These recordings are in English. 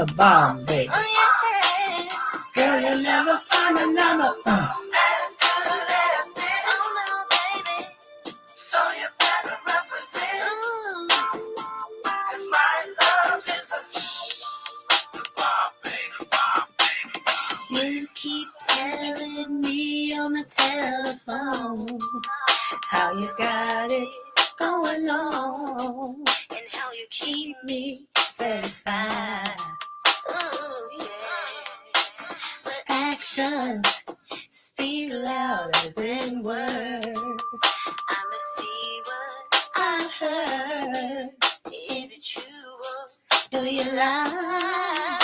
a bomb, baby. Oh, yeah. Girl, you'll never find another. As good as this. Oh, no, baby. So you better represent. Cause my love is a bomb, baby, bomb, baby. You keep telling me on the telephone how you got it going on and how you keep me satisfied. Ooh, yeah. But actions speak louder than words. I'ma see what I heard. Is it true or do you lie?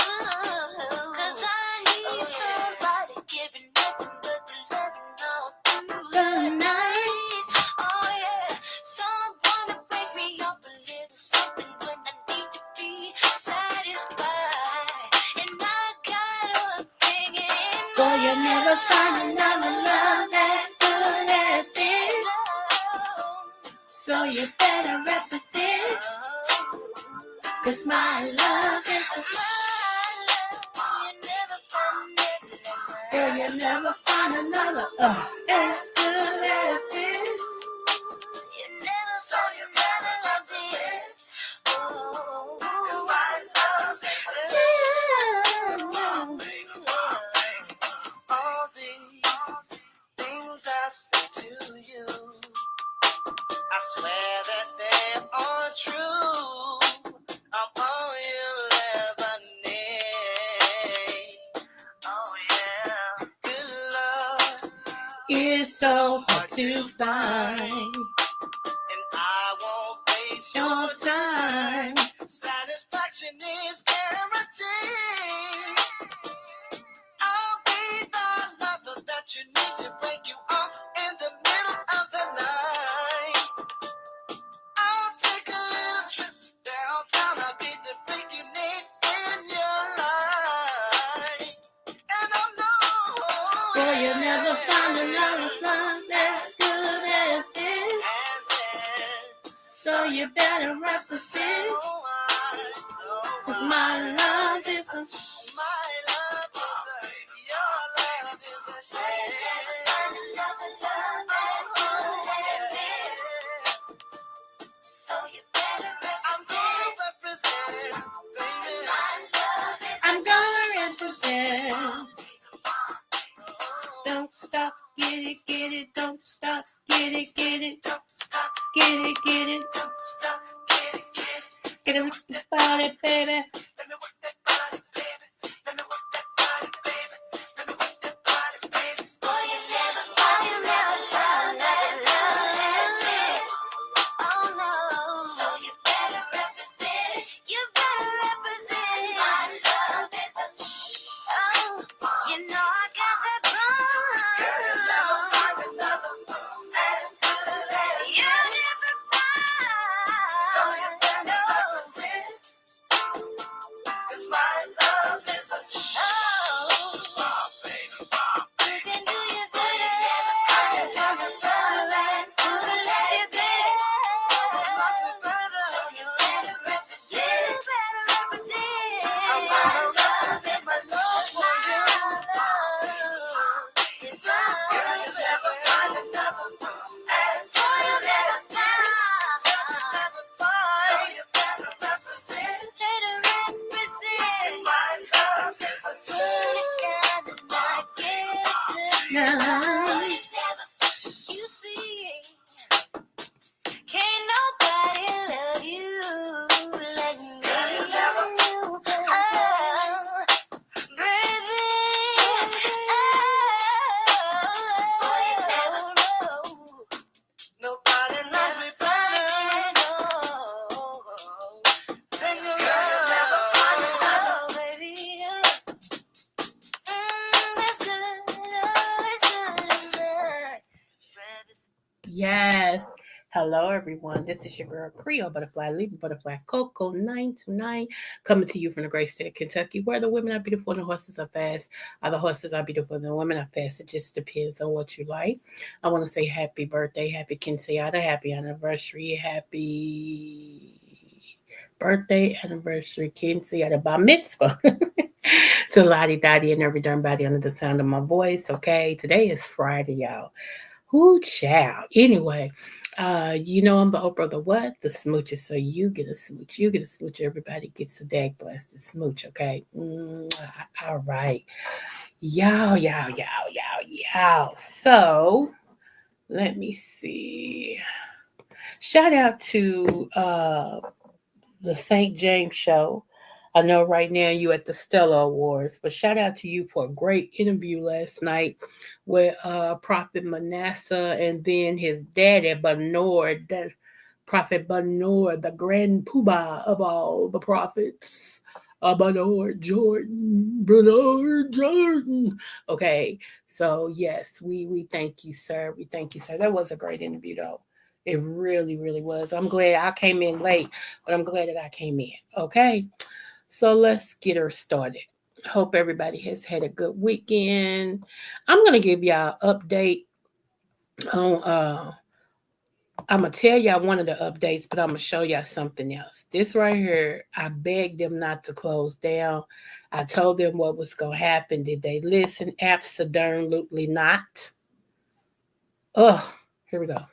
'Cause I hear somebody giving nothing but the loving all through the night. Oh yeah, someone to break me up a little something when I need to be satisfied. And I got a thing in mind. Boy, you'll never find another love as good as this. So you better represent. Cause my love is a girl, you'll never find another as good as this. So you better represent. Cause my love is all these things I say to you, I swear that they are true. I'm all you'll ever need. Oh yeah, good love It's so hard to find and I won't waste your your time. satisfaction is guaranteed. I'll be the lover that you need to break you off in the middle of the night. I'll take a little trip downtown. I'll be the freak you need in your life. And I know Boy, you'll never find another love as good as this. So you better represent. Cause my love is a My love is a, your love is a shame. Another love as good as this. So you better represent. I'm gonna represent, baby. My love is I'm gonna represent. Don't stop, get it, don't stop, get it, don't stop, get it, don't stop, get it. get it with the body, baby. Let me work that body, baby. Let me work that body, baby. Let me work that body, baby. Boy, you never find that love as this. Oh no. So you better represent. You better represent. My love is a you know I got that bond. Girl, you never find another as good as you never find. So you better represent. 'Cause my love is a bomb, baby, bomb. You can do your better. I can do your better as good as you did. It must be better. So you better represent. You better represent. I'm gonna represent my love for you. It's love. Girl, you never find another as good as this. You never find. So you better represent. Better represent. My love is a good kind and I get it. Now, You see, can't nobody love you like me. Oh, baby. Nobody loves me better. Than you love, baby. It's good. yes. Hello, everyone. This is your girl Creole Butterfly, Leaving Butterfly Coco 929, coming to you from the great state of Kentucky, where the women are beautiful and the horses are fast. The horses are beautiful and the women are fast. It just depends on what you like. I want to say happy birthday, happy quinceañera, happy anniversary, happy birthday, anniversary, Kinsey at a bar mitzvah. To Lottie Dottie and every darn body under the sound of my voice. Okay, today is Friday, y'all. Whoo, child. Anyway, I'm the Oprah of the what? The smooches. So you get a smooch. You get a smooch. Everybody gets a dag blasted smooch. Okay. All right. Y'all. So let me see. Shout out to the St. James show. I know right now you at the Stella Awards, but shout out to you for a great interview last night with Prophet Manasseh and then his daddy Bernard, that Prophet Bernard, the grand poobah of all the prophets. Bernard Jordan. Okay, so yes, we thank you, sir. We thank you, sir. That was a great interview, though. It really, really was. I'm glad I came in late, but I'm glad that I came in. Okay. So let's get her started. Hope everybody has had a good weekend. I'm gonna give y'all an update on I'm gonna tell y'all one of the updates, but I'm gonna show y'all something else. This right here, I begged them not to close down. I told them what was gonna happen. Did they listen? Absolutely not. Ugh, here we go.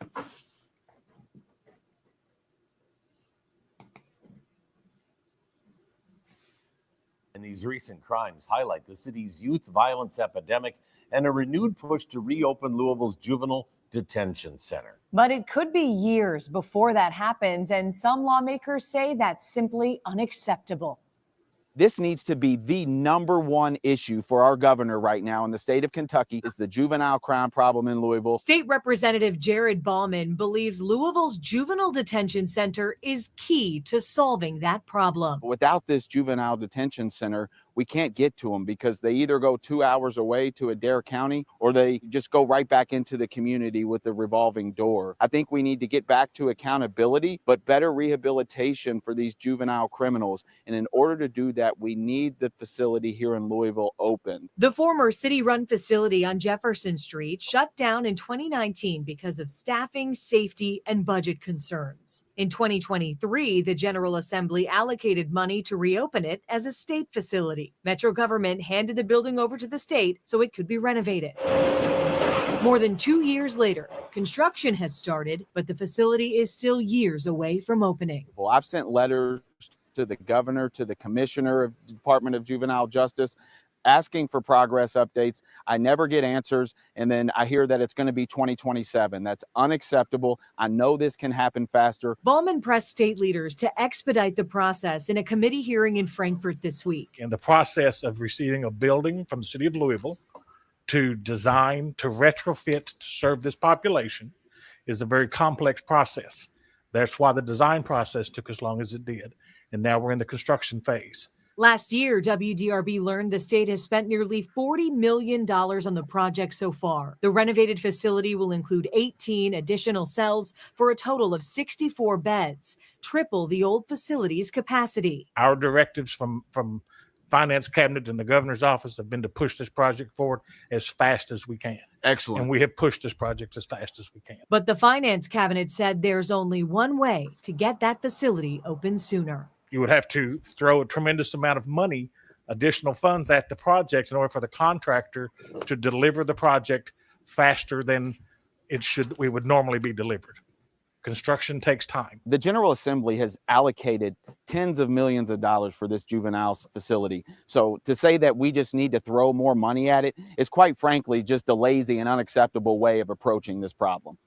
And these recent crimes highlight the city's youth violence epidemic and a renewed push to reopen Louisville's juvenile detention center. But it could be years before that happens, and some lawmakers say that's simply unacceptable. This needs to be the number one issue for our governor right now in the state of Kentucky is the juvenile crime problem in Louisville. State Representative Jared Bauman believes Louisville's juvenile detention center is key to solving that problem. Without this juvenile detention center, we can't get to them because they either go 2 hours away to Adair County or they just go right back into the community with the revolving door. I think we need to get back to accountability, but better rehabilitation for these juvenile criminals. And in order to do that, we need the facility here in Louisville open. The former city-run facility on Jefferson Street shut down in 2019 because of staffing, safety, and budget concerns. In 2023, the General Assembly allocated money to reopen it as a state facility. Metro government handed the building over to the state so it could be renovated. More than 2 years later, construction has started, but the facility is still years away from opening. Well, I've sent letters to the governor, to the commissioner of the Department of Juvenile Justice, asking for progress updates. I never get answers. And then I hear that it's going to be 2027. That's unacceptable. I know this can happen faster. Bauman pressed state leaders to expedite the process in a committee hearing in Frankfort this week. In the process of receiving a building from the city of Louisville to design, to retrofit, to serve this population is a very complex process. That's why the design process took as long as it did. And now we're in the construction phase. Last year, WDRB learned the state has spent nearly $40 million on the project so far. The renovated facility will include 18 additional cells for a total of 64 beds, triple the old facility's capacity. Our directives from Finance Cabinet and the governor's office have been to push this project forward as fast as we can. Excellent. And we have pushed this project as fast as we can. But the Finance Cabinet said there's only one way to get that facility open sooner. You would have to throw a tremendous amount of money, additional funds at the project in order for the contractor to deliver the project faster than we would normally be delivered. Construction takes time. The General Assembly has allocated tens of millions of dollars for this juvenile facility. So to say that we just need to throw more money at it is quite frankly just a lazy and unacceptable way of approaching this problem.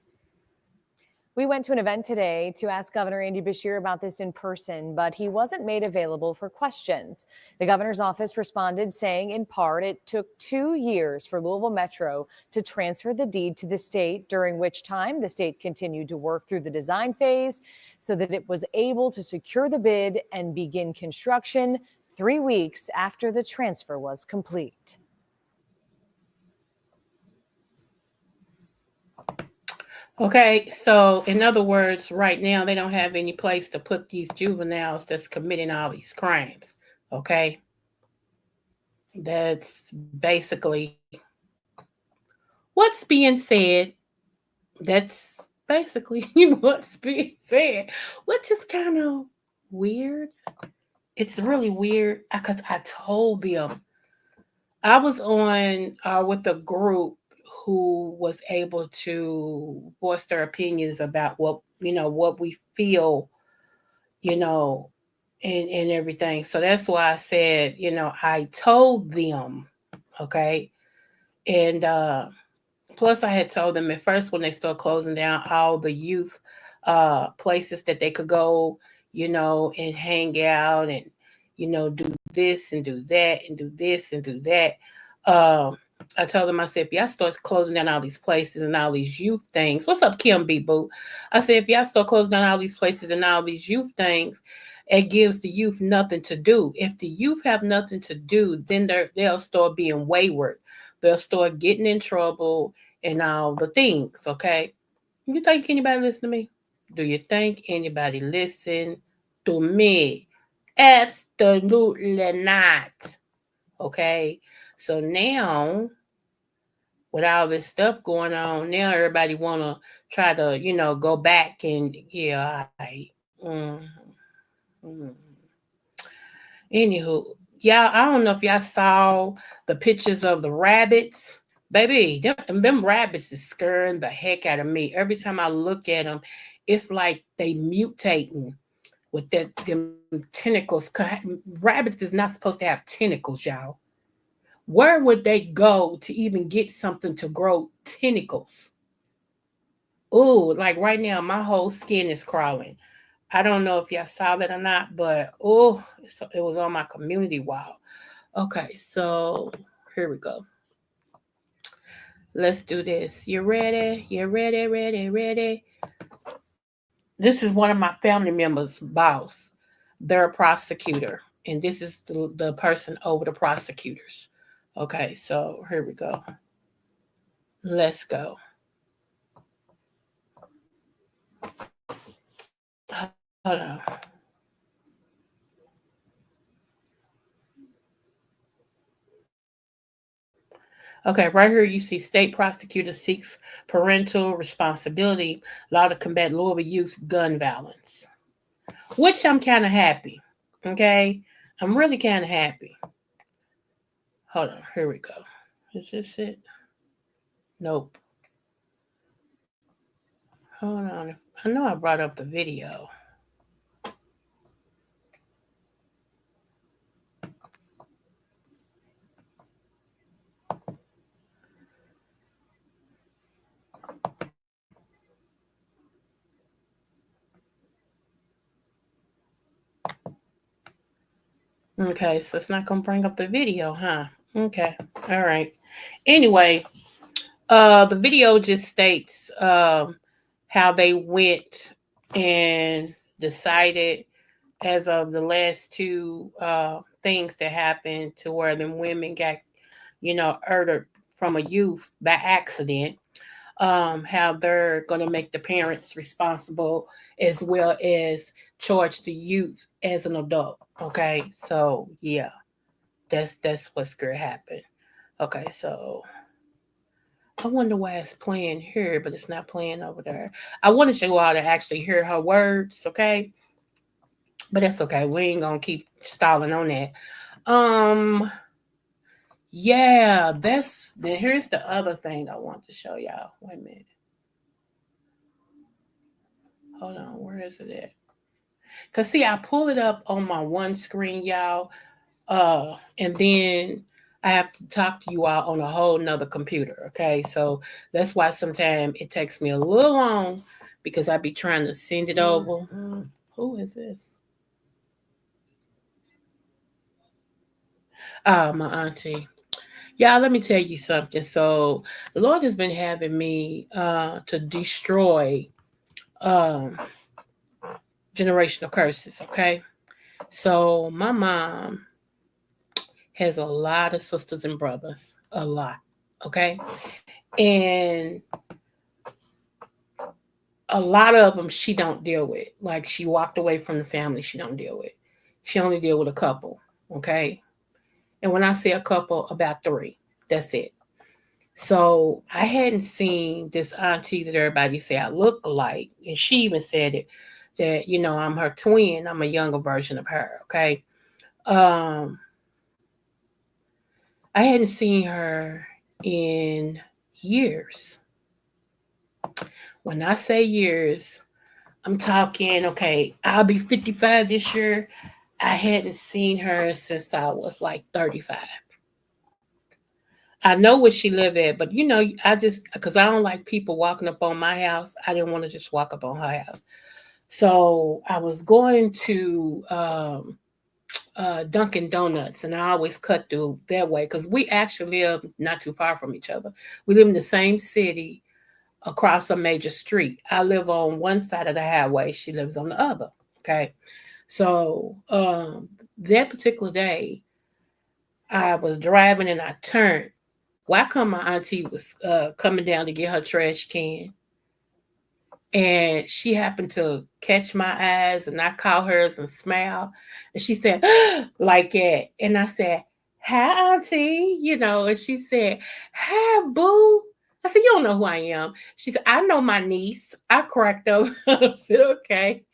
We went to an event today to ask Governor Andy Beshear about this in person, but he wasn't made available for questions. The governor's office responded saying, in part, it took 2 years for Louisville Metro to transfer the deed to the state, during which time the state continued to work through the design phase so that it was able to secure the bid and begin construction 3 weeks after the transfer was complete. Okay, so in other words, right now they don't have any place to put these juveniles that's committing all these crimes. Okay, that's basically what's being said. That's basically what's being said, which is kind of weird. It's really weird because I told them I was on with a group who was able to voice their opinions about what we feel, you know, and everything. So that's why I said, I told them, okay, and plus I had told them at first when they started closing down all the youth places that they could go, and hang out and do this and do that and do this and do that. I told them, I said, if y'all start closing down all these places and all these youth things, what's up, Kim B. Boo? I said, if y'all start closing down all these places and all these youth things, it gives the youth nothing to do. If the youth have nothing to do, then they'll start being wayward. They'll start getting in trouble and all the things, okay? You think anybody listen to me? Do you think anybody listen to me? Absolutely not. Okay? So now, with all this stuff going on, now everybody want to try to, go back and, yeah, Anywho, y'all, I don't know if y'all saw the pictures of the rabbits. Baby, them rabbits is scaring the heck out of me. Every time I look at them, it's like they mutating with them tentacles. Rabbits is not supposed to have tentacles, y'all. Where would they go to even get something to grow tentacles? Oh, like right now, my whole skin is crawling. I don't know if y'all saw that or not, but it was on my community wall. Okay, so here we go. Let's do this. You ready? You ready, ready, ready? This is one of my family members' boss. They're a prosecutor, and this is the person over the prosecutors. Okay, so here we go. Let's go. Hold on. Okay, right here you see state prosecutor seeks parental responsibility, law to combat Louisville youth gun violence. Which I'm kind of happy. Okay, I'm really kind of happy. Hold on, here we go. Is this it? Nope. Hold on. I know I brought up the video. Okay, so it's not gonna bring up the video, huh? Okay, all right. Anyway, the video just states how they went and decided as of the last two things that happened to where the women got, murdered from a youth by accident. How they're going to make the parents responsible as well as charge the youth as an adult. Okay, so yeah, that's what's going to happen. Okay, so I wonder why it's playing here, but it's not playing over there. I wanted you all to actually hear her words, okay? But that's okay. We ain't gonna keep stalling on that. Yeah, here's the other thing I want to show y'all. Wait a minute. Hold on, where is it at? Cause see, I pull it up on my one screen, y'all, and then I have to talk to you all on a whole nother computer. Okay, so that's why sometimes it takes me a little long because I be trying to send it over. Who is this? My auntie. Y'all, let me tell you something. So the Lord has been having me to destroy um, generational curses. Okay, so my mom has a lot of sisters and brothers, a lot. Okay, and a lot of them she don't deal with. Like she walked away from the family. She don't deal with. She only deal with a couple. Okay, and when I say a couple, about three. That's it. So I hadn't seen this auntie that everybody say I look like, and she even said it. that, I'm her twin. I'm a younger version of her. Okay. I hadn't seen her in years. When I say years, I'm talking, okay, I'll be 55 this year. I hadn't seen her since I was like 35. I know where she lived at, but I just, because I don't like people walking up on my house, I didn't want to just walk up on her house. So I was going to Dunkin' Donuts, and I always cut through that way because we actually live not too far from each other. We live in the same city across a major street. I live on one side of the highway, she lives on the other. Okay. So that particular day, I was driving and I turned. Why come my auntie was coming down to get her trash can? And she happened to catch my eyes, and I caught hers and smiled. And she said, like that. And I said, hi, auntie, and she said, hi, boo. I said, you don't know who I am. She said, I know my niece. I cracked up. I said, okay.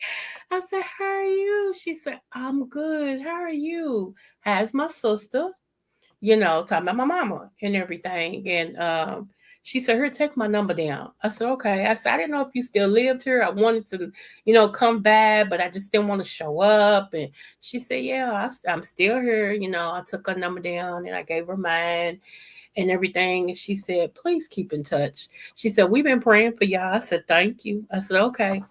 I said, how are you? She said, I'm good. How are you? How's my sister? Talking about my mama and everything. And she said, here, take my number down. I said, okay. I said, I didn't know if you still lived here. I wanted to, come back, but I just didn't want to show up. And she said, yeah, I'm still here. I took her number down and I gave her mine and everything. And she said, please keep in touch. She said, we've been praying for y'all. I said, thank you. I said, okay.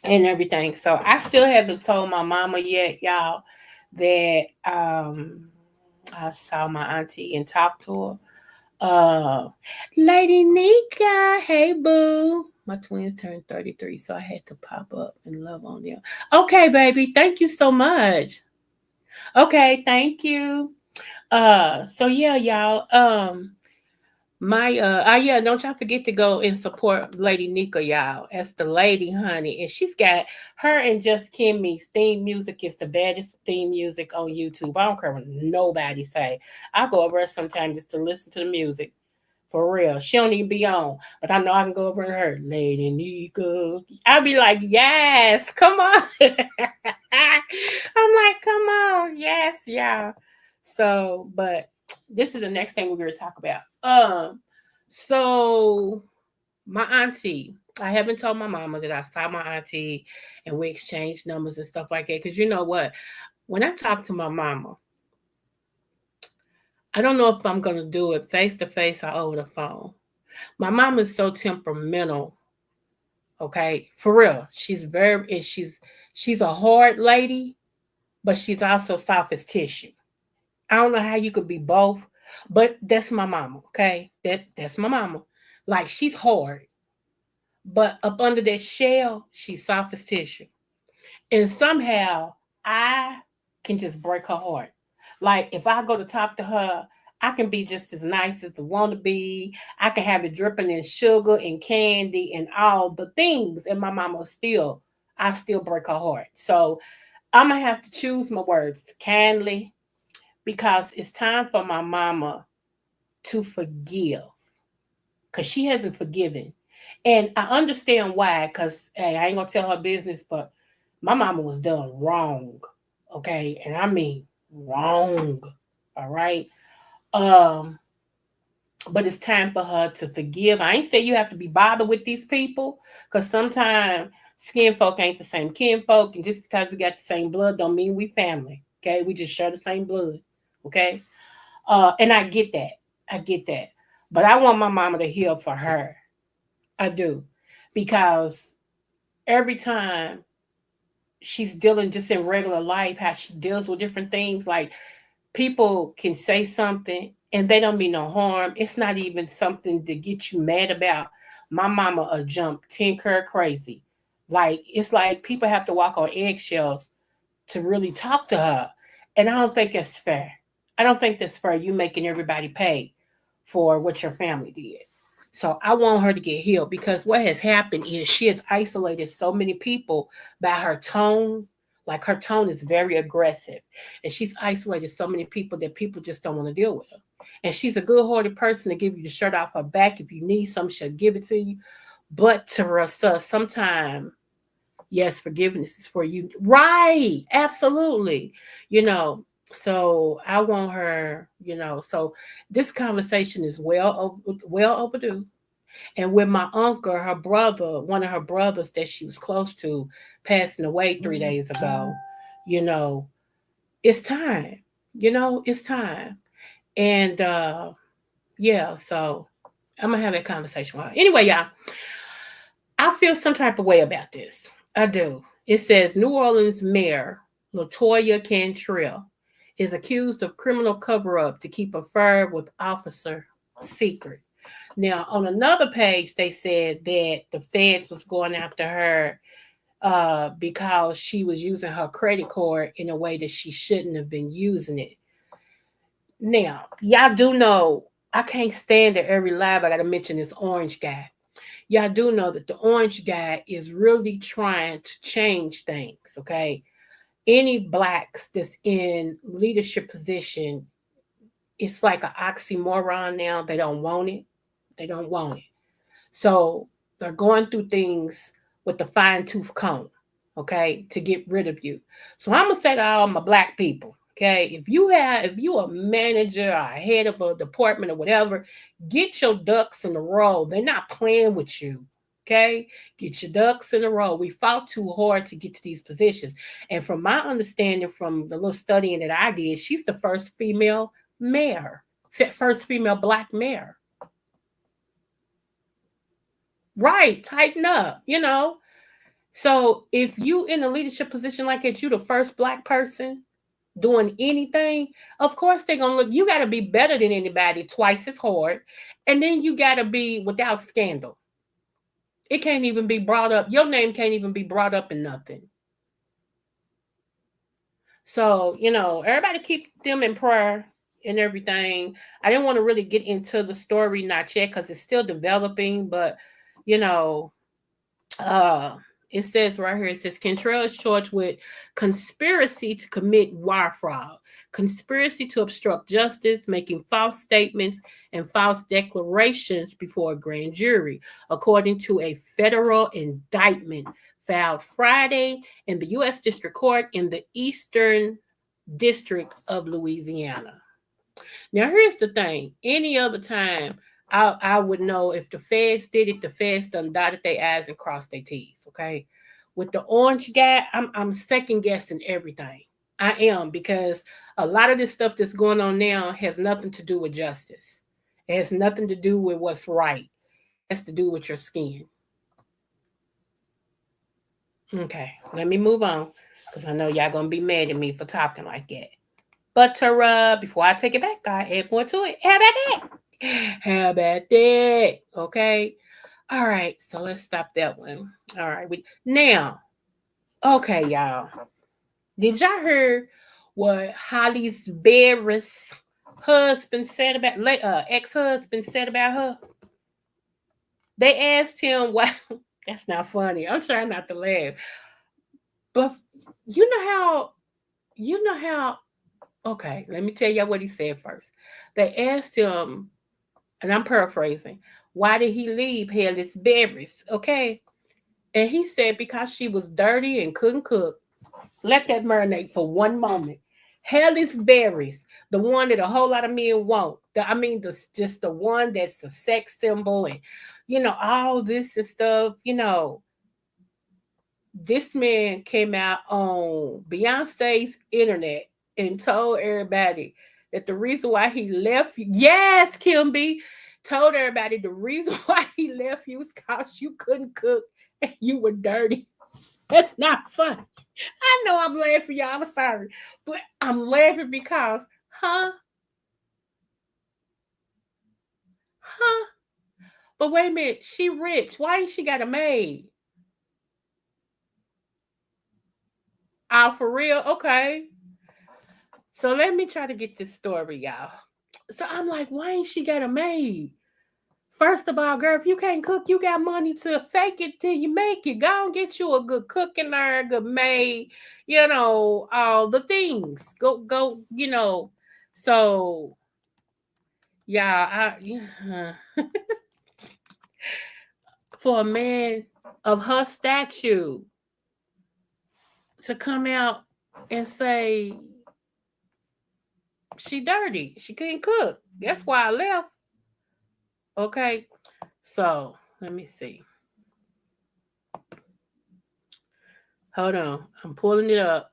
And everything. So I still haven't told my mama yet, y'all, that I saw my auntie and talked to her. Lady Nika, hey boo. My twins turned 33, so I had to pop up and love on them. Okay, baby, thank you so much. Okay, thank you. So yeah, y'all. Don't y'all forget to go and support Lady Nika, y'all. That's the lady, honey. And she's got her and Just Kimmy's theme music is the baddest theme music on YouTube. I don't care what nobody say. I go over there sometimes just to listen to the music. For real. She don't even be on. But I know I can go over to her. Lady Nika. I'll be like, yes, come on. I'm like, come on. Yes, y'all. So, but this is the next thing we're going to talk about. So my auntie, I haven't told my mama that I saw my auntie and we exchanged numbers and stuff like that. Because you know what? When I talk to my mama, I don't know if I'm going to do it face to face or over the phone. My mom is so temperamental. Okay, for real. She's a hard lady, but she's also soft as tissue. I don't know how you could be both, but that's my mama. Okay, that's my mama. Like she's hard, but up under that shell, she's soft as tissue. And somehow I can just break her heart. Like if I go to talk to her, I can be just as nice as I want to be. I can have it dripping in sugar and candy and all the things. And my mama I still break her heart. So I'm going to have to choose my words kindly because it's time for my mama to forgive because she hasn't forgiven. And I understand why because, hey, I ain't going to tell her business, but my mama was done wrong. Okay. And I mean wrong. All right. But it's time for her to forgive. I ain't say you have to be bothered with these people because sometimes skin folk ain't the same kin folk, and just because we got the same blood don't mean we family. Okay, we just share the same blood. Okay, and I get that. I get that. But I want my mama to heal for her. I do, because every time she's dealing just in regular life, how she deals with different things, like people can say something and they don't mean no harm. It's not even something to get you mad about. My mama a jump 10 crazy. Like it's like people have to walk on eggshells to really talk to her. And I don't think that's fair. I don't think that's fair. You making everybody pay for what your family did. So I want her to get healed because what has happened is she has isolated so many people by her tone. Like her tone is very aggressive. And she's isolated so many people that people just don't want to deal with her. And she's a good-hearted person to give you the shirt off her back. If you need something, she'll give it to you. But to us, sometimes Yes, forgiveness is for you. Right. Absolutely. You know, so I want her, so this conversation is well overdue. And with my uncle, her brother, one of her brothers that she was close to, passing away 3 days ago, you know, it's time. It's time. And yeah, so I'm gonna have that conversation with her. Anyway, y'all, I feel some type of way about this. I do. It says New Orleans Mayor Latoya Cantrell is accused of criminal cover-up to keep affair with officer secret. Now, on another page, they said that the feds was going after her because she was using her credit card in a way that she shouldn't have been using it. Now, y'all do know I can't stand at every live. I got to mention this orange guy. Y'all do know that the orange guy is really trying to change things, okay? Any blacks that's in leadership position, it's like an oxymoron now. They don't want it. They don't want it. So they're going through things with the fine tooth comb, okay, to get rid of you. So I'm gonna say to all my black people, okay, if you a manager or a head of a department or whatever, get your ducks in a row. They're not playing with you. Okay, get your ducks in a row. We fought too hard to get to these positions. And from my understanding, from the little studying that I did, she's the first female mayor, first female black mayor. Right, tighten up. So if you in a leadership position like that, you the first black person doing anything, of course they're gonna look, you gotta be better than anybody twice as hard, and then you gotta be without scandal. It can't even be brought up, your name can't even be brought up in nothing. So, everybody keep them in prayer and everything. I didn't want to really get into the story not yet because it's still developing, but you know, uh it says right here, it says Cantrell is charged with conspiracy to commit wire fraud, conspiracy to obstruct justice, making false statements and false declarations before a grand jury, according to a federal indictment filed Friday in the U.S. District Court in the Eastern District of Louisiana. Now, here's the thing. Any other time, I would know if the feds did it, the feds done dotted their I's and crossed their T's, okay? With the orange guy, I'm second guessing everything. I am, because a lot of this stuff that's going on now has nothing to do with justice. It has nothing to do with what's right. It has to do with your skin. Okay, let me move on, because I know y'all going to be mad at me for talking like that. But before I take it back, I add more to it. How about that? How about that? Okay. All right. So let's stop that one. All right. Now, okay, y'all. Did y'all hear what Holly's Berry's husband said about ex-husband said about her? They asked him why. That's not funny. I'm trying not to laugh. But you know how okay, let me tell you what he said first. They asked him, and I'm paraphrasing, why did he leave Halle's Berries? Okay. And he said because she was dirty and couldn't cook. Let that marinate for one moment. Halle's Berries, the one that a whole lot of men want. Just the one that's a sex symbol and all this and stuff. This man came out on Beyonce's internet and told everybody that the reason why he left you, yes, Kim B, told everybody the reason why he left you was because you couldn't cook and you were dirty. That's not funny. I know I'm laughing, y'all. I'm sorry. But I'm laughing because, Huh? But wait a minute, she rich. Why ain't she got a maid? Oh, for real? Okay. So let me try to get this story, y'all. So I'm like, why ain't she got a maid? First of all, girl, if you can't cook, you got money to fake it till you make it. Go and get you a good cooking there, good maid, all the things. Go. So yeah, for a man of her stature, to come out and say she dirty. She couldn't cook. That's why I left. Okay. So let me see. Hold on. I'm pulling it up.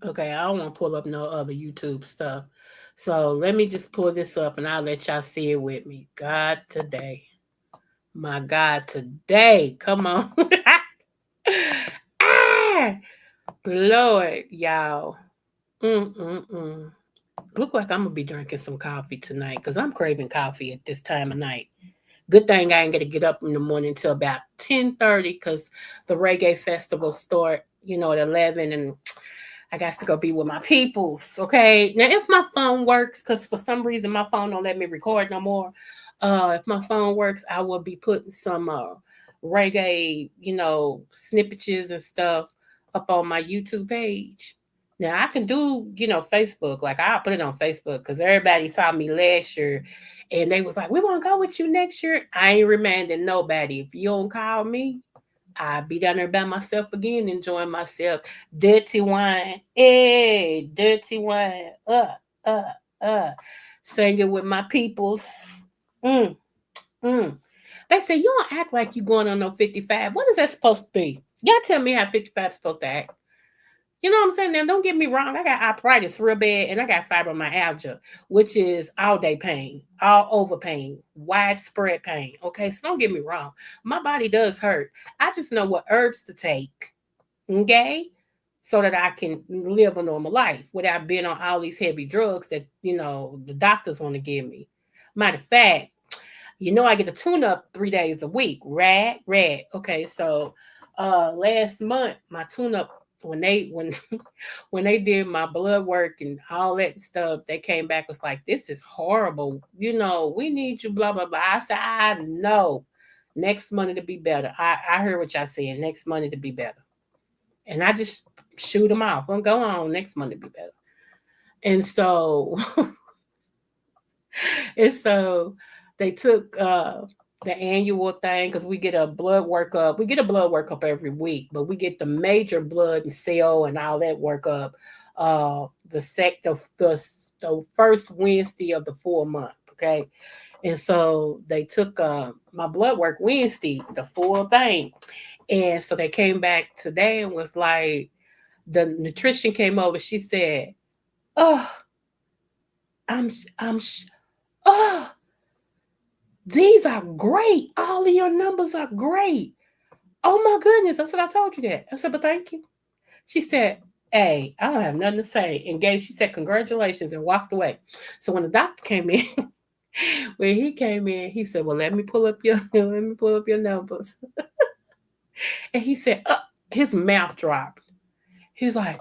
Okay, I don't want to pull up no other YouTube stuff. So let me just pull this up and I'll let y'all see it with me. God today. My God today. Come on. Ah, Lord, y'all. Mm-mm-mm. Look like I'm going to be drinking some coffee tonight because I'm craving coffee at this time of night. Good thing I ain't going to get up in the morning until about 10:30 because the reggae festival start, at 11 and I got to go be with my peoples, okay? Now, if my phone works, because for some reason my phone don't let me record no more, if my phone works, I will be putting some reggae, snippets and stuff up on my YouTube page. Now, I can do, Facebook. Like, I'll put it on Facebook because everybody saw me last year and they was like, we want to go with you next year. I ain't reminding nobody. If you don't call me, I'll be down there by myself again, enjoying myself. Dirty wine. Hey, dirty wine. Uh, uh. Singing with my peoples. Mm, mm. They say, you don't act like you going on no 55. What is that supposed to be? Y'all tell me how 55 is supposed to act. You know what I'm saying? Now, don't get me wrong. I got arthritis real bad, and I got fibromyalgia, which is all day pain, all over pain, widespread pain. Okay, so don't get me wrong. My body does hurt. I just know what herbs to take, okay, so that I can live a normal life without being on all these heavy drugs that, the doctors want to give me. Matter of fact, I get a tune-up 3 days a week. Rad. Okay, so last month, my tune-up, when when they did my blood work and all that stuff, they came back was like, this is horrible. We need you, blah, blah, blah. I said, I know. Next Monday to be better. I heard what y'all saying. Next Monday to be better. And I just shoot them off. I'm going on next Monday to be better. And so, they took the annual thing because we get a blood workup. We get a blood workup every week, but we get the major blood and cell and all that workup the first Wednesday of the full month. Okay, and so they took my blood work Wednesday, the full thing, and so they came back today and was like, the nutrition came over. She said, "Oh, I'm oh." These are great. All of your numbers are great. Oh my goodness. I said, I told you that. I said, but thank you. She said, hey, I don't have nothing to say. She said, congratulations, and walked away. So when the doctor came in, when he came in, he said, well, let me pull up your numbers. And he said, his mouth dropped. He's like,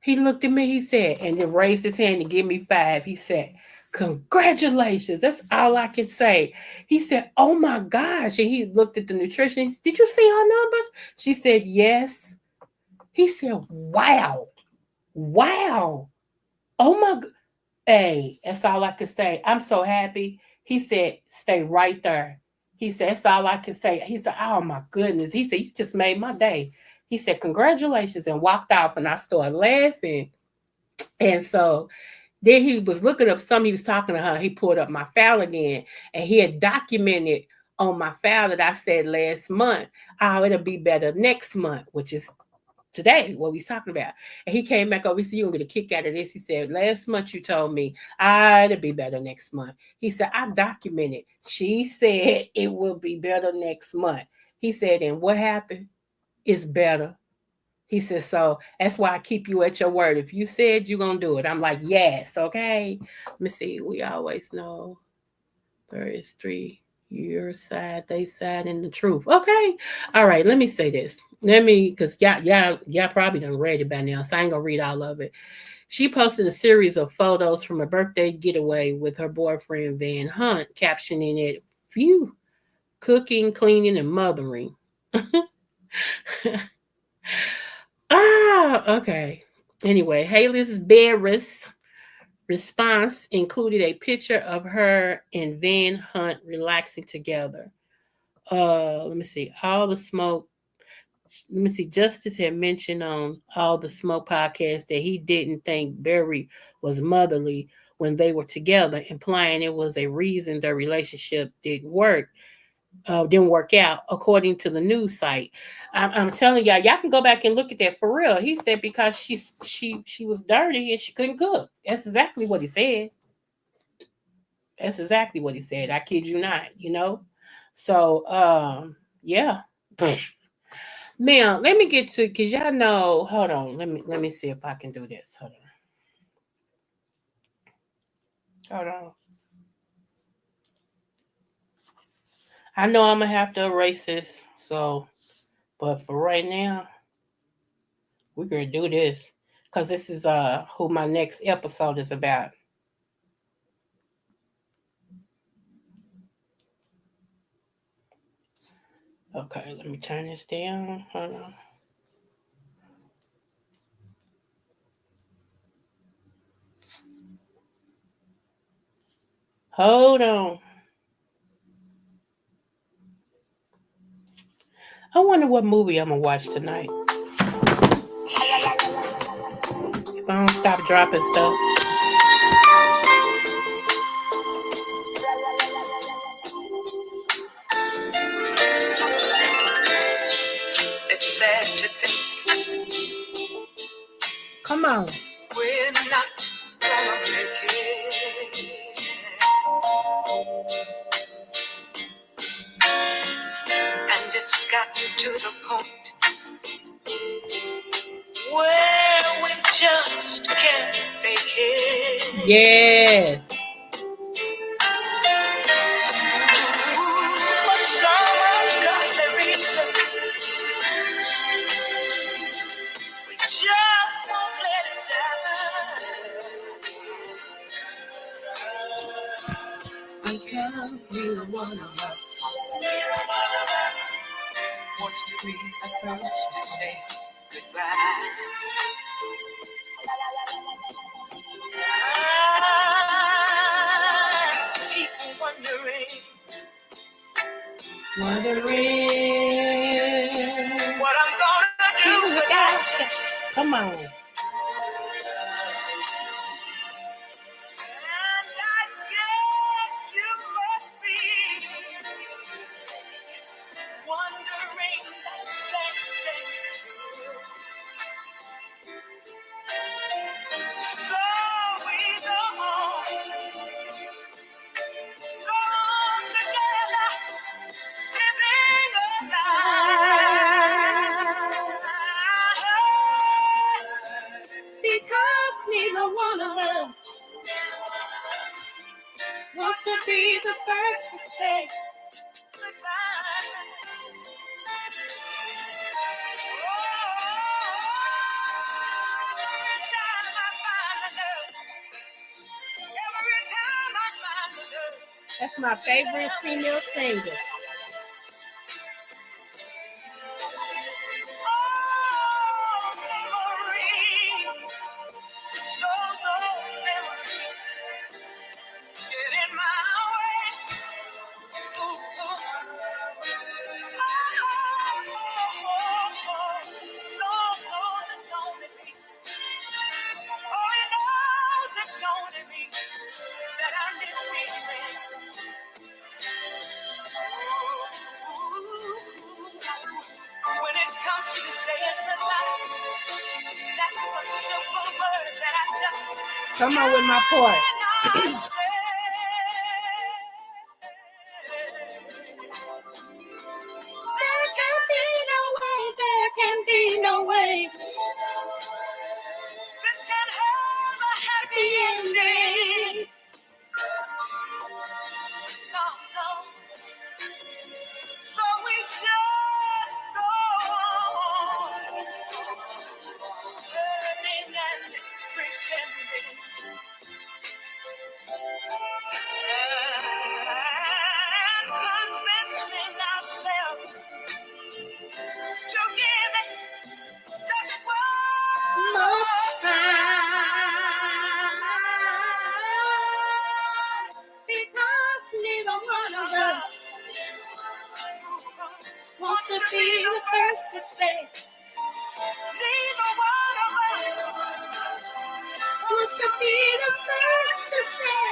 he looked at me, he said, and then raised his hand to give me 5. He said, congratulations. That's all I can say. He said, oh my gosh. And he looked at the nutritionist. Did you see her numbers? She said, yes. He said, wow. Wow. Oh my. Hey, that's all I could say. I'm so happy. He said, stay right there. He said, that's all I can say. He said, oh my goodness. He said, you just made my day. He said, congratulations, and walked off. And I started laughing. And so then he was looking up something. He was talking to her. He pulled up my file again, and he had documented on my file that I said last month, oh, it'll be better next month, which is today, what we talking about. And he came back over. He said, you're going to get a kick out of this. He said, last month you told me, it'll be better next month. He said, I documented. She said it will be better next month. He said, and what happened? It's better. He said, so that's why I keep you at your word. If you said you're going to do it, I'm like, yes, okay. Let me see. We always know there is 3, your side, they side, and the truth. Okay. All right. Let me say this. Because y'all probably done read it by now, so I ain't going to read all of it. She posted a series of photos from a birthday getaway with her boyfriend, Van Hunt, captioning it, phew, cooking, cleaning, and mothering. Okay. Anyway, Haley's Barris response included a picture of her and Van Hunt relaxing together. Let me see. All the smoke. Let me see. Justice had mentioned on All the Smoke podcast that he didn't think Barry was motherly when they were together, implying it was a reason their relationship didn't work out, according to the news site. I'm telling y'all can go back and look at that for real. He said because she was dirty and she couldn't cook. That's exactly what he said. That's exactly what he said. I kid you not. So yeah. Now let me get to because y'all know. Hold on. Let me see if I can do this. Hold on. Hold on. I know I'm gonna have to erase this. So, but for right now, we're gonna do this because this is who my next episode is about. Okay, let me turn this down. Hold on. Hold on. I wonder what movie I'm gonna watch tonight. If I don't stop dropping stuff. It's sad to think Come on. we're not gonna make it. And it's gotten to the point where we just can't fake it. Yes. For some ungodly reason, we just won't let it die. Because neither one of us wants to be the first to say goodbye. I keep wondering what I'm gonna do without you. Come on. And I guess you must be wondering that same thing too. So we go on together, living a life. Because neither one of us wants to be the first to say goodbye. Every time I find the nerve, every time I find the nerve. That's my favorite female singer. Oh, memories, those old memories get in my way. Ooh, Lord knows it's only me. Oh, He knows it's only me that I'm deceiving. When it comes to saying goodbye, that's a simple word that I just Come on with my part. cannot say. There can be no way. There can be no way. This can have a happy ending. No, no. So we just go on learning and pretending and convincing ourselves to give it just one more time. be the first to say,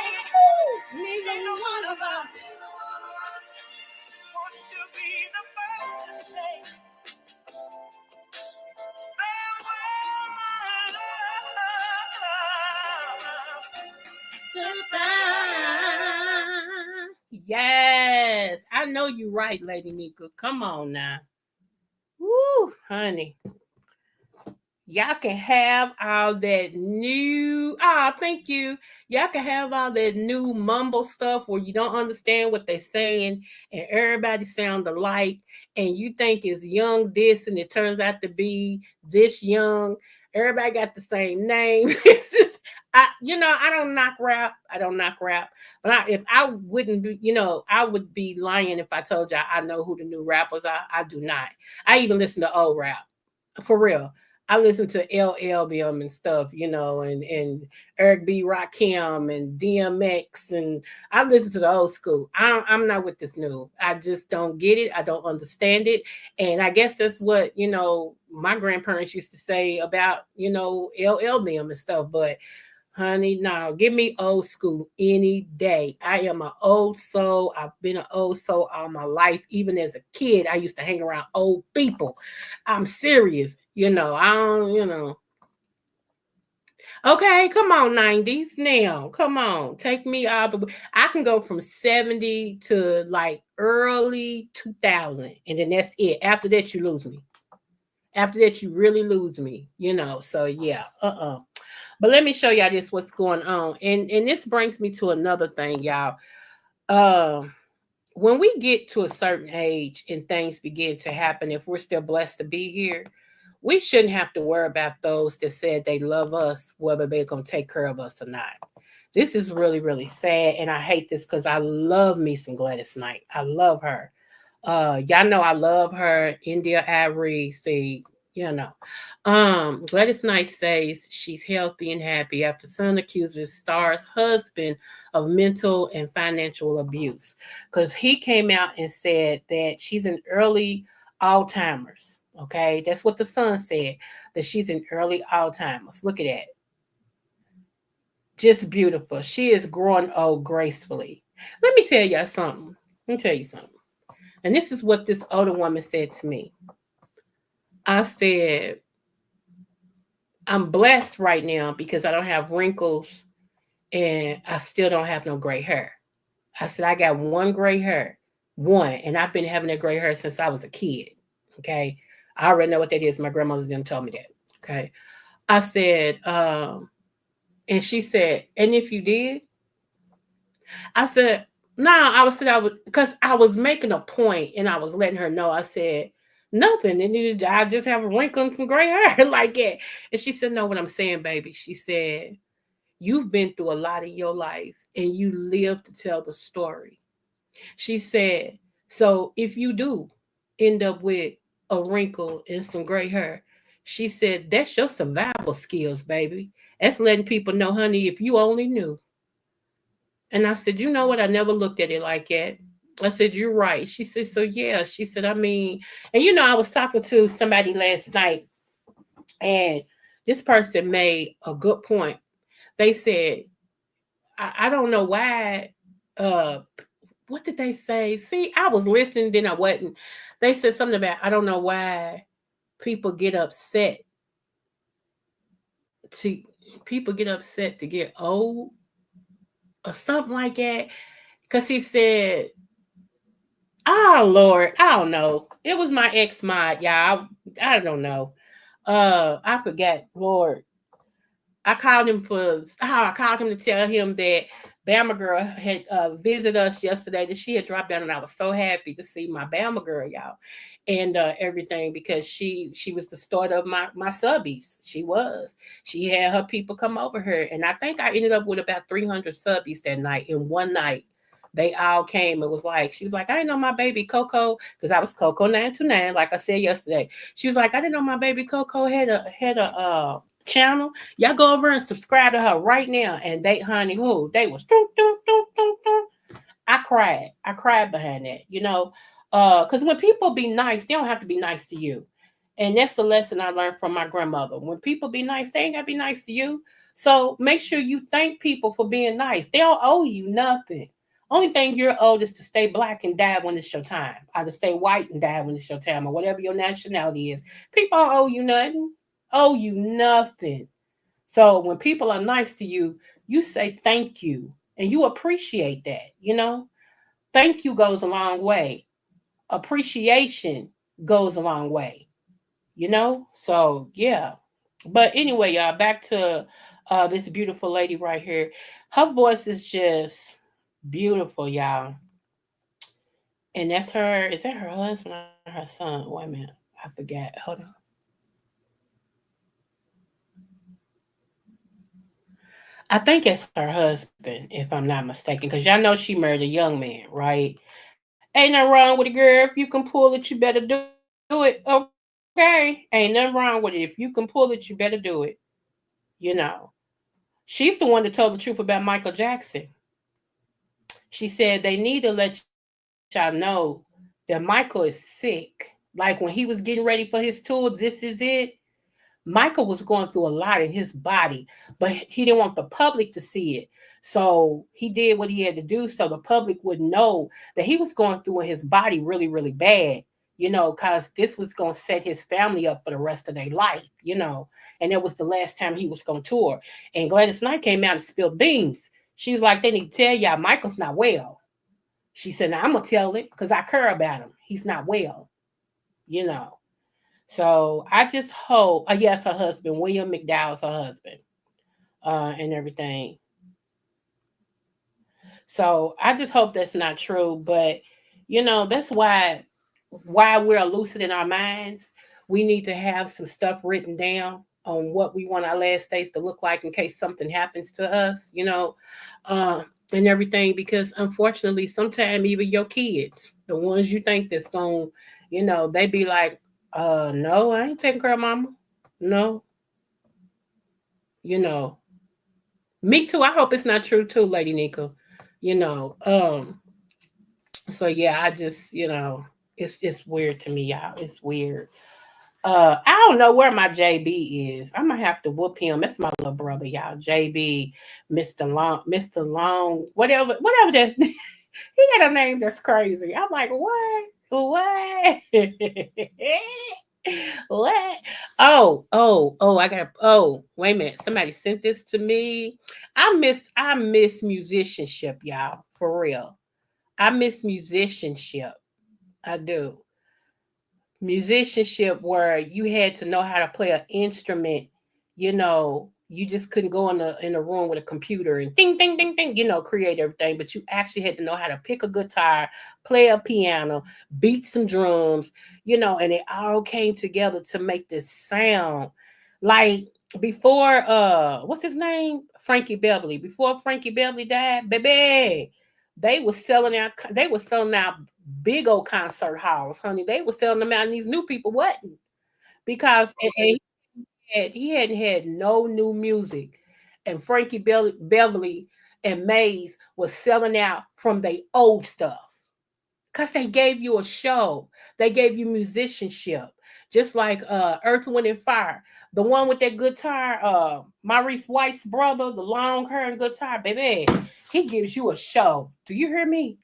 neither one of us wants to be the first to say goodbye. Yes, I know you're right, Lady Nika. Come on now. Woo, honey. Y'all can have all that new, thank you. Y'all can have all that new mumble stuff where you don't understand what they're saying and everybody sound alike and you think it's young this and it turns out to be this young. Everybody got the same name. It's just, I don't knock rap. I don't knock rap. But if I wouldn't be, I would be lying if I told you I know who the new rappers are. I do not. I even listen to old rap. For real. I listen to LL them and stuff, and Eric B. Rakim and DMX, and I listen to the old school. I'm not with this new. I just don't get it. I don't understand it, and I guess that's what my grandparents used to say about LL them and stuff. But honey, no, give me old school any day. I am an old soul. I've been an old soul all my life. Even as a kid, I used to hang around old people. I'm serious. I don't. Okay, come on, 90s now. Come on, take me all the way. I can go from 70 to like early 2000, and then that's it. After that, you lose me. After that, you really lose me. So yeah, But let me show y'all what's going on. And this brings me to another thing, y'all. When we get to a certain age and things begin to happen, if we're still blessed to be here, we shouldn't have to worry about those that said they love us, whether they're going to take care of us or not. This is really, really sad. And I hate this because I love me some Gladys Knight. I love her. Y'all know I love her. India Ivory, see, Gladys Knight says she's healthy and happy after son accuses Star's husband of mental and financial abuse. Because he came out and said that she's in early Alzheimer's. Okay, that's what the son said, that she's in early Alzheimer's. Look at that. Just beautiful. She is growing old gracefully. Let me tell y'all something. Let me tell you something. And this is what this older woman said to me. I said, I'm blessed right now because I don't have wrinkles and I still don't have no gray hair. I said, I got one gray hair, and I've been having that gray hair since I was a kid. Okay. I already know what that is. My grandmother's going to tell me that. Okay. I said, and she said, and if you did? I said, no, because I was making a point and I was letting her know. I said, nothing. And I just have a wrinkle and some gray hair like that. And she said, no, what I'm saying, baby. She said, you've been through a lot in your life and you live to tell the story. She said, so if you do end up with a wrinkle and some gray hair, she said, that's your survival skills, baby. That's letting people know, honey, if you only knew. And I said, you know what? I never looked at it like that. I said, you're right. She said, so yeah. She said, I mean, and I was talking to somebody last night and this person made a good point. They said, I don't know why, what did they say? See, I was listening, then I wasn't. They said something about, I don't know why people get upset to get old or something like that. Because he said, oh Lord, I don't know. It was my ex-mod, y'all. I don't know. I forgot, Lord. I called him to tell him that Bama girl had visited us yesterday, that she had dropped down, and I was so happy to see my Bama girl, y'all, and everything, because she was the start of my subbies. She had her people come over here, and I think I ended up with about 300 subbies that night. In one night, they all came. It was like, she was like, I didn't know my baby Coco, because I was Coco 929, like I said yesterday. She was like, I didn't know my baby Coco had a channel. Y'all go over and subscribe to her right now. And they, honey, they was I cried behind that, because when people be nice, they don't have to be nice to you. And that's the lesson I learned from my grandmother. When people be nice, they ain't gotta be nice to you. So make sure you thank people for being nice. They don't owe you nothing. Only thing you're owed is to stay black and die when it's your time, or to stay white and die when it's your time, or whatever your nationality is. People don't owe you nothing. Owe you nothing. So when people are nice to you, you say thank you and you appreciate that. Thank you goes a long way. Appreciation goes a long way. So yeah. But anyway, y'all, back to this beautiful lady right here. Her voice is just beautiful, y'all. And that's her. Is that her husband or her son? Wait a minute. I forgot. Hold on. I think it's her husband, if I'm not mistaken, because y'all know she married a young man, right? Ain't nothing wrong with it, girl. If you can pull it, you better do it. Okay. Ain't nothing wrong with it. If you can pull it, you better do it. You know. She's the one that told the truth about Michael Jackson. She said they need to let y'all know that Michael is sick. Like when he was getting ready for his tour, This Is It, Michael was going through a lot in his body, but he didn't want the public to see it. So he did what he had to do so the public would know that he was going through in his body really, really bad, because this was going to set his family up for the rest of their life. And it was the last time he was going to tour. And Gladys Knight came out and spilled beans. She was like, they need to tell y'all Michael's not well. She said, now I'm going to tell it because I care about him. He's not well, you know. So I just hope, yes, her husband, William McDowell's her husband, and everything. So I just hope that's not true. But that's why we're lucid in our minds. We need to have some stuff written down on what we want our last days to look like in case something happens to us, and everything. Because unfortunately, sometimes even your kids, the ones you think that's going, they be like, no, I ain't taking care of mama. No, you know. Me too. I hope it's not true too, Lady Nika. You know. So yeah, I just, it's weird to me, y'all. It's weird. I don't know where my JB is. I'm gonna have to whoop him. That's my little brother, y'all. JB, Mr. Long, whatever that he got a name that's crazy. I'm like, what? What? What? Oh, wait a minute. Somebody sent this to me. I miss musicianship, y'all. For real. I miss musicianship. I do. Musicianship where you had to know how to play an instrument. You just couldn't go in a room with a computer and ding ding ding ding, create everything. But you actually had to know how to pick a guitar, play a piano, beat some drums, and it all came together to make this sound. Like before what's his name? Frankie Beverly. Before Frankie Beverly died, baby, they were selling out big old concert halls, honey. They were selling them out, and these new people wasn't, because he hadn't had no new music, and Beverly and Mays was selling out from their old stuff because they gave you a show. They gave you musicianship, just like Earth, Wind and Fire. The one with that guitar, Maurice White's brother, the long hair and guitar, baby. He gives you a show. Do you hear me?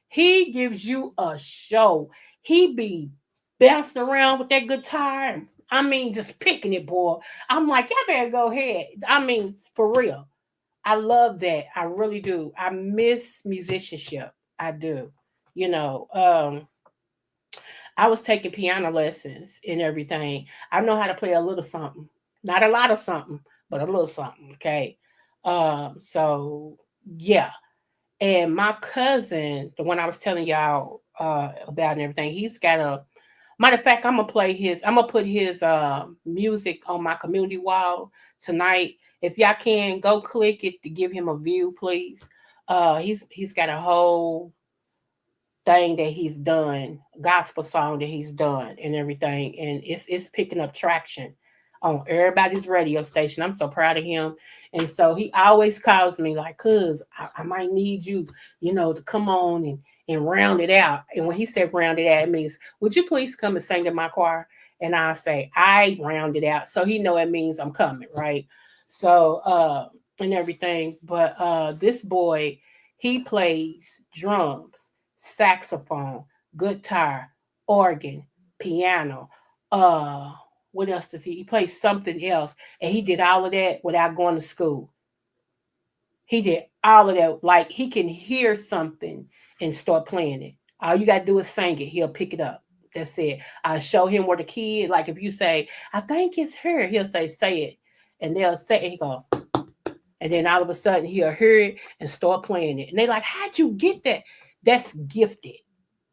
He gives you a show. He be bouncing around with that guitar. I mean, just picking it, boy. I'm like, y'all better go ahead. I mean, for real. I love that. I really do. I miss musicianship. I do. You know, I was taking piano lessons and everything. I know how to play a little something. Not a lot of something, but a little something. Okay. So yeah. And my cousin, the one I was telling y'all about and everything, he's got a matter of fact, I'm gonna put his music on my community wall tonight. If y'all can go click it to give him a view, please. He's got a whole thing that he's done, gospel song that he's done and everything, and it's picking up traction on everybody's radio station. I'm so proud of him. And so he always calls me like, cuz I might need you, to come on and round it out. And when he said round it out, it means, would you please come and sing in my choir? And I say, I round it out. So he know it means I'm coming, right? So and everything. But this boy, he plays drums, saxophone, guitar, organ, piano. Uh what else does he plays something else, and he did all of that without going to school. He did all of that. Like he can hear something and start playing it. All you gotta do is sing it. He'll pick it up. That's it. I show him where the key is. Like if you say, I think it's here, he'll say it. And they'll say it. He go, and then all of a sudden he'll hear it and start playing it. And they're like, how'd you get that? That's gifted.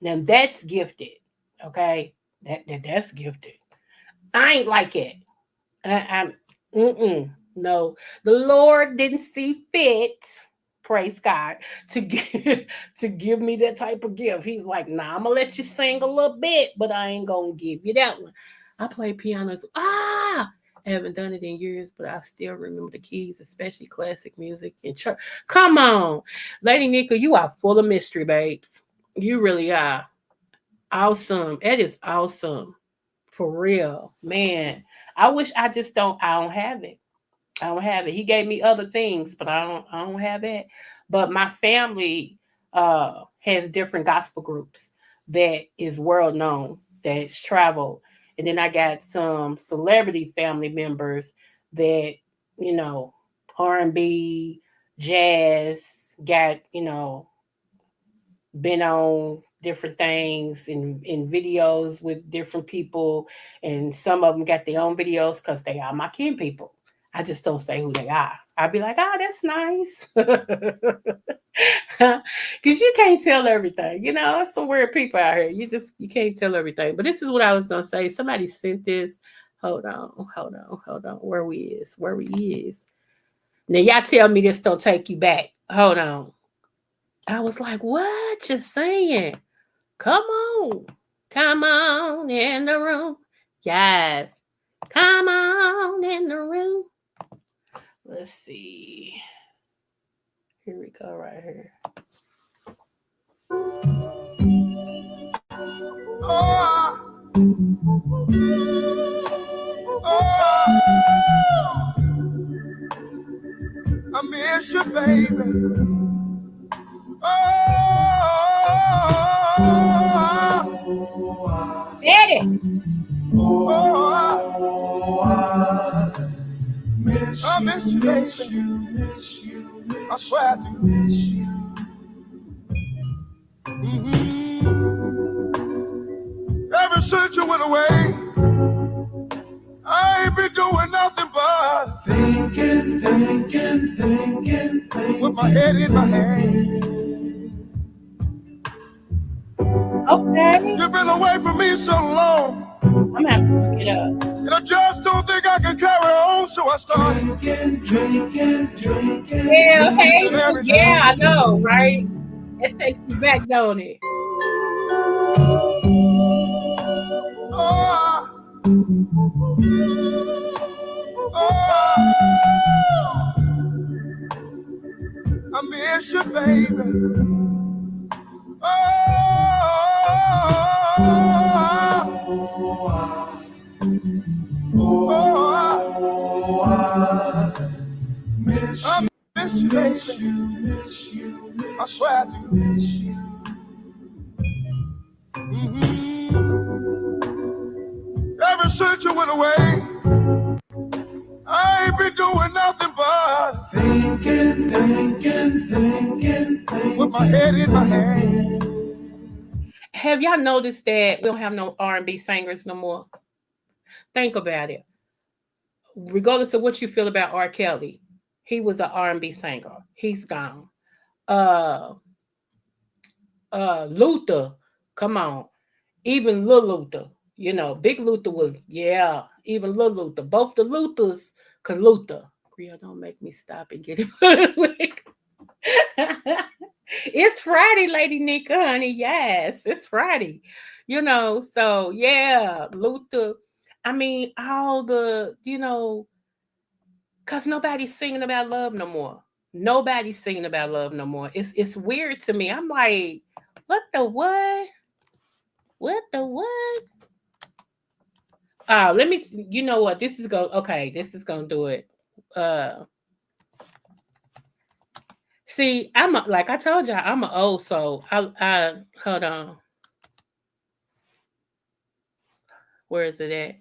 Now that's gifted. Okay. That's gifted. I ain't like it. I'm no, the Lord didn't see fit, praise God, to give to give me that type of gift. He's like, nah, I'm gonna let you sing a little bit, but I ain't gonna give you that one. I play pianos. I haven't done it in years, but I still remember the keys, especially classic music in church. Come on, Lady Nika, you are full of mystery, babes. You really are. Awesome. It is awesome. For real. Man. I wish I don't have it. I don't have it. He gave me other things, but I don't have it. But my family has different gospel groups that is world known, that's traveled. And then I got some celebrity family members that, you know, R&B, jazz, got, been on different things in videos with different people, and some of them got their own videos because they are my kin people. I just don't say who they are. I'd be like, oh, that's nice. Because you can't tell everything. It's some weird people out here. You can't tell everything. But this is what I was gonna say. Somebody sent this. Hold on. Where we is. Now y'all tell me this don't take you back. Hold on. I was like, what you saying? Come on. Come on in the room. Yes. Come on in the room. Let's see. Here we go right here. Oh, I miss you, baby. Eddie. I miss you, baby. I swear I do miss you. Ever since you went away, I ain't been doing nothing but thinking, with my head in my hand. Okay. You've been away from me so long, I'm gonna have to look it up. and I just don't think I can carry on, so I started drinking. Yeah, okay. Yeah, I know, right? It takes you back, don't it? Oh, I miss you, baby. I miss you, baby. I swear I do miss you. Ever since you went away, I ain't been doing nothing but thinking, with my head in my hand. Have y'all noticed that we don't have no R&B singers no more? Think about it. Regardless of what you feel about R. Kelly, he was an R&B singer. He's gone. Uh, Luther, come on. Even Lil Luther, Big Luther was, yeah, even Lil Luther. Both the Luthers could Luther. Creole, don't make me stop and get it. It's Friday, Lady Nika, honey. Yes, it's Friday. So yeah, Luther. I mean, all the, because nobody's singing about love no more. Nobody's singing about love no more. It's weird to me. I'm like, what the what? What the what? Let me, you know what? This is going to do it. See, like I told y'all, I'm an old soul. I hold on. Where is it at?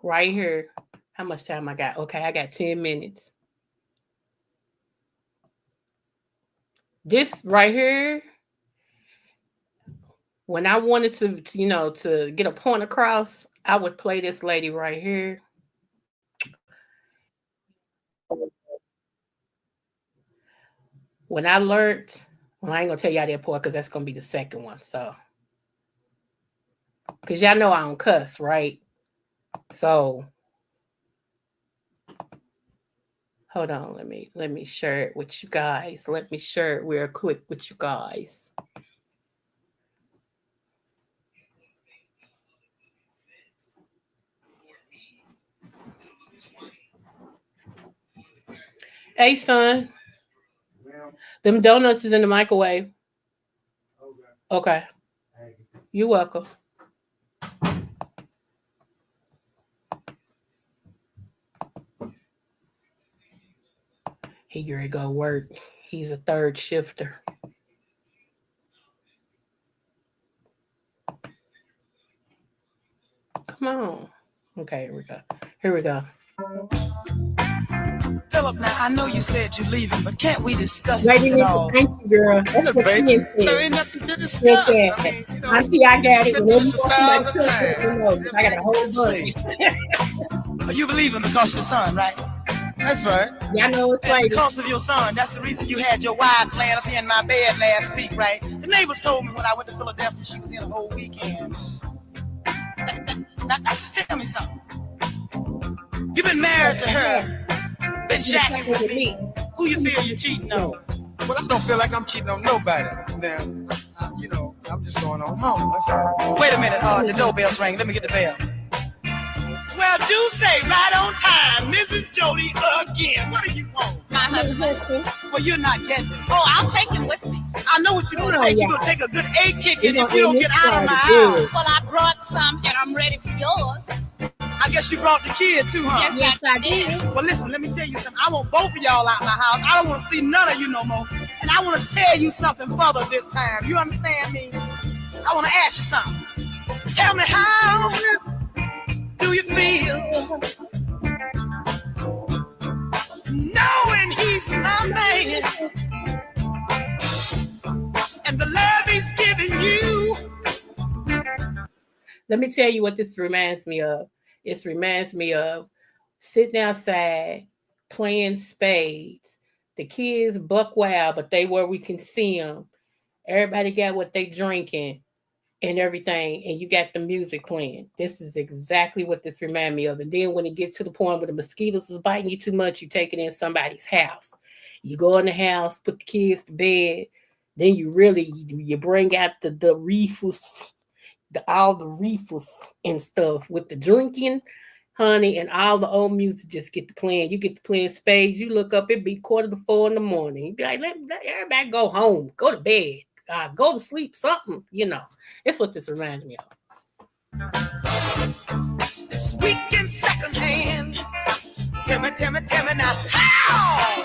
Right here. How much time I got? Okay, I got 10 minutes. This right here, when I wanted to get a point across, I would play this lady right here. When I learned, well, I ain't gonna tell y'all that part because that's gonna be the second one. So, because y'all know I don't cuss, right? So, hold on, let me share it with you guys. Let me share it real quick with you guys. Hey, son. Them donuts is in the microwave. Okay. You're welcome. He gonna go work. He's a third shifter. Come on. Okay, here we go. Here we go. Philip, now I know you said you're leaving, but can't we discuss Lady this at Nikki, all? thank you, girl. That's Look, what baby, she there said. ain't nothing to discuss. Yeah. I mean, you know, Auntie, I got it. been Whenever through you this want somebody 1,000 to cook, let me know. I got a whole bunch. You believe in because your son, right? That's right. Y'all know it's And lady. because of your son, that's the reason you had your wife laying up here in my bed last week, right? The neighbors told me when I went to Philadelphia, she was here the whole weekend. Now just tell me something. You've been married to her, been shacking with me. Who you feel you're cheating on? Well, I don't feel like I'm cheating on nobody. Now, you know, I'm just going on home. That's all. Wait a minute, the doorbell's ringing. Let me get the bell. Well, do say right on time, Mrs. Jody again. What do you want? My husband. Well, you're not getting it. Oh, I'll take him with me. I know what you're going to take. You're going to take a good 8 kicking You if you don't get out of my house. Well, I brought some and I'm ready for yours. I guess you brought the kid too, huh? Yes, I did. Well, listen, let me tell you something. I want both of y'all out my house. I don't want to see none of you no more. And I want to tell you something further this time. You understand me? I want to ask you something. Tell me, how do you feel knowing he's my man and the love he's giving you? Let me tell you what this reminds me of. It reminds me of sitting outside playing spades. The kids buck wild, but they where we can see them. Everybody got what they drinking and everything, and you got the music playing. This is exactly what this reminds me of. And then when it gets to the point where the mosquitoes is biting you too much, you take it in somebody's house. You go in the house, put the kids to bed, then you bring out the reefers, all the reefers and stuff with the drinking, honey, and all the old music just get to playing. You get to playing spades. You look up, it be 3:45 in the morning. You be like, let everybody go home, go to bed, go to sleep, something, That's what this reminds me of. This weekend secondhand. Tell me now, how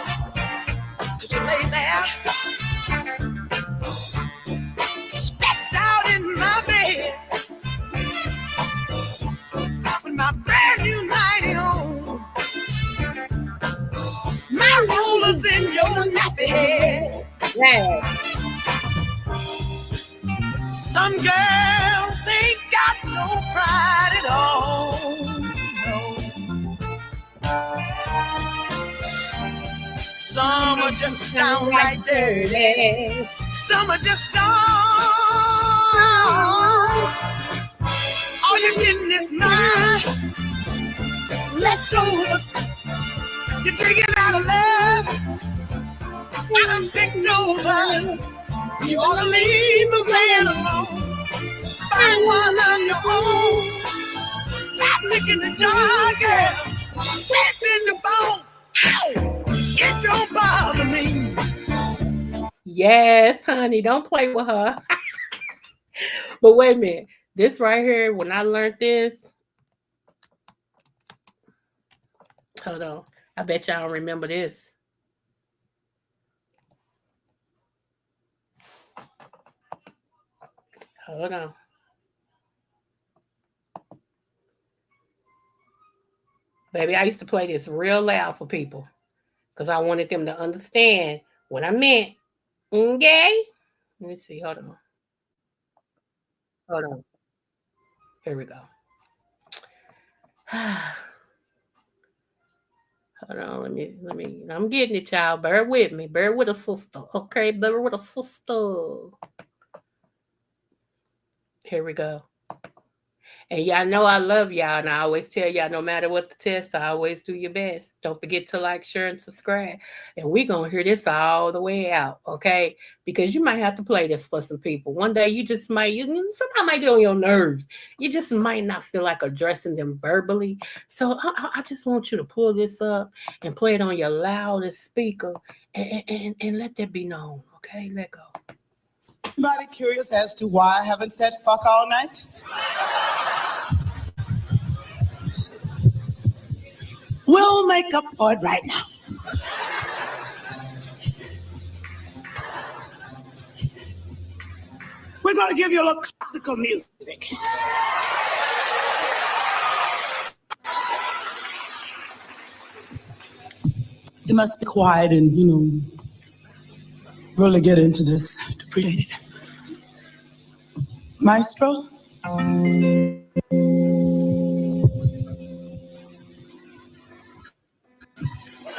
could you lay there stressed out in my bed with my brand new nightie on, my rollers in your nappy head? Yeah. Some girls ain't got no pride at all. No. Some are just downright dirty. Some are just dogs. All you're getting is my leftovers. You're taking out of love. I done picked over. You ought to leave a man alone. Find one on your own. Stop licking the jar, girl. Scraping the bone. Ow! It don't bother me. Yes, honey, don't play with her. But wait a minute. This right here, when I learned this, Hold on. I bet y'all remember this. Hold on. Baby, I used to play this real loud for people because I wanted them to understand what I meant. Okay? Let me see. Hold on. Hold on. Here we go. Hold on. Let me. I'm getting it, y'all. Bear with me. Bear with a sister. Okay, bear with a sister. Here we go. And y'all know I love y'all, and I always tell y'all, no matter what the test, I always do your best. Don't forget to like, share, and subscribe. And we're going to hear this all the way out, okay? Because you might have to play this for some people. One day you just might, somebody might get on your nerves. You just might not feel like addressing them verbally. So I just want you to pull this up and play it on your loudest speaker and let that be known, okay? Let go. Anybody curious as to why I haven't said fuck all night? We'll make up for it right now. We're going to give you a little classical music. You must be quiet and, really get into this to appreciate it. Maestro?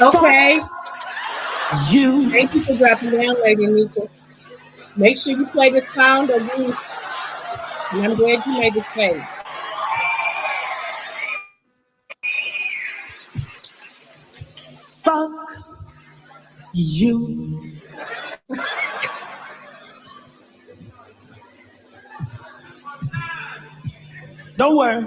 Okay. You. Thank you for dropping down, Lady Nika. Make sure you play the sound again. And I'm glad you made the save. Fuck you. Don't worry.